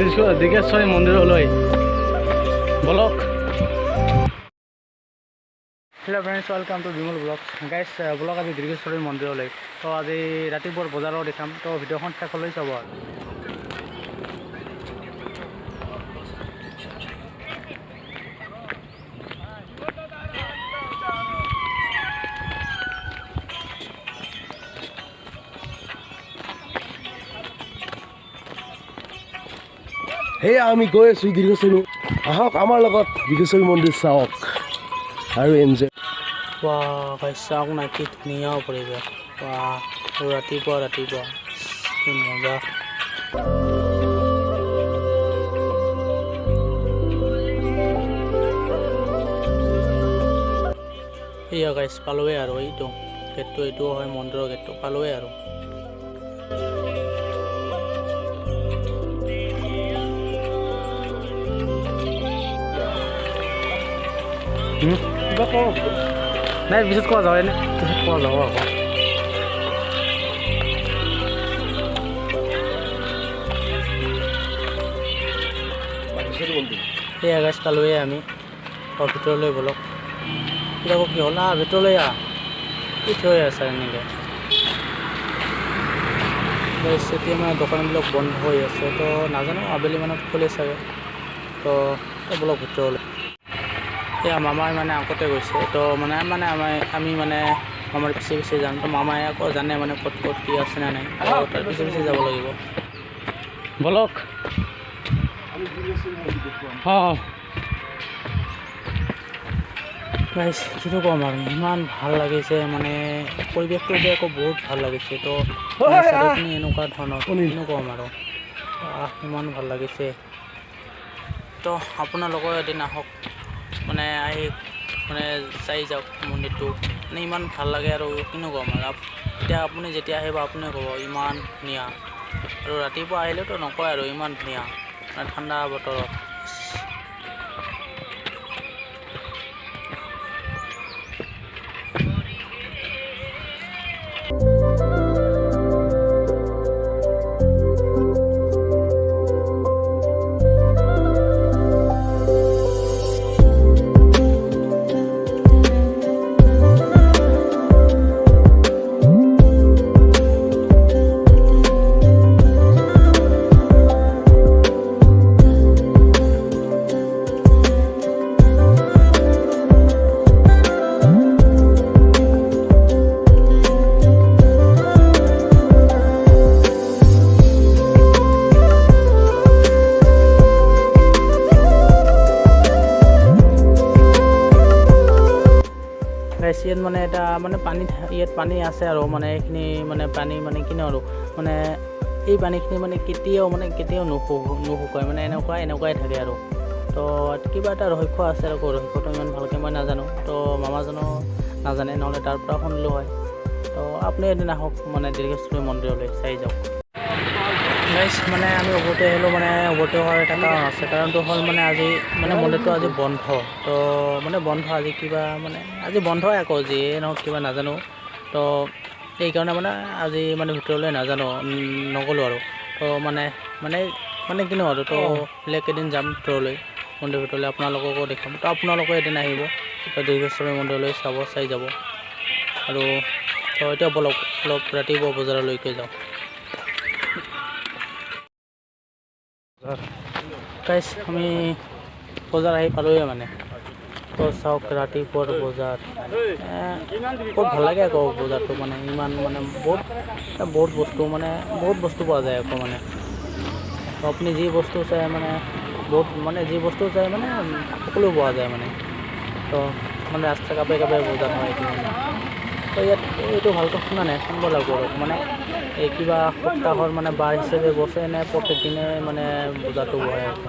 দীৰ্ঘেশ্বৰী মন্দিৰলৈ বলক। Hello' friends, welcome to Bimal blog. গাইছ ব্লগ আজি দীৰ্ঘেশ্বৰী মন্দিৰলৈ। তো আজি ৰাতিপুৱাৰ বজাৰত দেখাম, তো ভিডিঅ'খন শেষলৈ চাব আৰু। হে আমি গৈ আছোঁ দীৰ্ঘেশ্বৰী। আহক আমাৰ লগত দীৰ্ঘেশ্বৰী মন্দিৰ চাওক আৰু এনজয়। চাওক না, কি ধুনীয়া পৰিৱেশ। ৰাতিপুৱা কি মজা। এয়া গাইছ পালোৱে আৰু এইটো গেটটো, এইটো হয় মন্দিৰৰ গেটটো, পালোৱে আৰু। কিবা কওঁ নাই, পিছত কোৱা যাব এনে, পিছত কোৱা যাব আকৌ। এই আগাছ পালোৱে আমি ভিতৰলৈ বলক। কিবা কি হ'ল ভিতৰলৈ কি থৈ আছে এনেকৈ। এতিয়া মানে দোকানবিলাক বন্ধ হৈ আছে, তো নাজানো আবেলি মানত খোলে চাগে। তো বলক ভিতৰলৈ। এয়া মামাই মানে আগতে গৈছে, তো আমি মানে মামাৰ পিছে যাম। তো মামাই আকৌ জানে মানে ক'ত কি আছে নে নাই, তাৰ পিছে যাব লাগিব। বলক। গাইছ কিনো ক'ম আৰু, ইমান ভাল লাগিছে মানে পৰিৱেশটো যে আকৌ বহুত ভাল লাগিছে। তো চাৰিওপিনে এনেকুৱা ধৰণৰ, কিনো ক'ম আৰু, ইমান ভাল লাগিছে। তো আপোনালোকৰ এদিন আহক, মানে আহি মানে চাই যাওক মন্দিৰটো, মানে ইমান ভাল লাগে আৰু কিনো ক'ম আৰু। এতিয়া আপুনি যেতিয়া আহিব আপুনি ক'ব ইমান ধুনীয়া, আৰু ৰাতিপুৱা আহিলেতো নকয় আৰু ইমান ধুনীয়া, মানে ঠাণ্ডা বতৰত। ইয়াত মানে এটা মানে ইয়াত পানী আছে আৰু, মানে এইখিনি মানে পানী মানে কিনো আৰু, মানে এই পানীখিনি মানে কেতিয়াও নুশুকায়, মানে এনেকুৱাই থাকে আৰু। তো কিবা এটা ৰহস্য আছে আৰু, ৰহস্যটো ইমান ভালকৈ মই নাজানো, তো মামাজনো নাজানে, নহ'লে তাৰ পৰা শুনিলোঁ হয়। তো আপুনি এদিন আহক মানে দীৰ্ঘেশ্বৰী মন্দিৰলৈ চাই যাওক। গাইছ মানে আমি উভতি আহিলোঁ, মানে উভতি হোৱাৰ এটা কাৰণ আছে। কাৰণটো হ'ল মানে আজি মানে মন্দিৰটো আজি বন্ধ। তো মানে বন্ধ আজি কিবা মানে আজি বন্ধই আকৌ, যিয়ে নহওক কিবা নাজানো। তো এইকাৰণে মানে আজি মানে ভিতৰলৈ নগ'লোঁ আৰু। তো মানে কিনো আৰু, তো বেলেগ এদিন যাম ভিতৰলৈ, মন্দিৰৰ ভিতৰলৈ, আপোনালোককো দেখাম। তো আপোনালোকে এদিন আহিব দীৰ্ঘেশ্বৰী মন্দিৰলৈ চাই যাব আৰু। তো এতিয়া বলক অলপ ৰাতিপুৱা বজাৰলৈকে যাওঁ। গাইছ আমি বজাৰ আহি পালোঁৱে মানে। তো চাওক ৰাতিপুৱাৰ বজাৰ, বহুত ভাল লাগে আকৌ বজাৰটো, মানে ইমান মানে বহুত বস্তু পোৱা যায় আকৌ মানে। তো আপুনি যি বস্তু চাই মানে সকলো পোৱা যায় মানে। তো মানে ৰাস্তা কাপে বজাৰ হয় এইটো মানে। তো ইয়াত এইটো ভালকৈ শুনা নাই, শুনিব লাগিব আৰু, মানে এই কিবা সপ্তাহৰ মানে বাৰ হিচাপে বসে নে প্ৰত্যেক দিনে মানে বজাৰটো বহে আছে।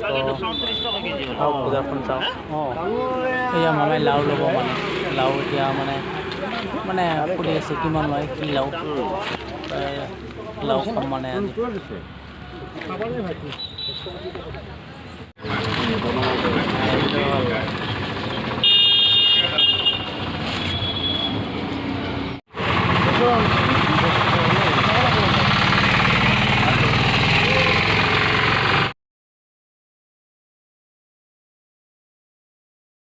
তো চাওক বজাৰখন চাওক। এয়া মামাই লাও ল'ব, মানে লাও এতিয়া মানে সুধি আছে কিমান লয়, কি লাও খাম মানে আজি।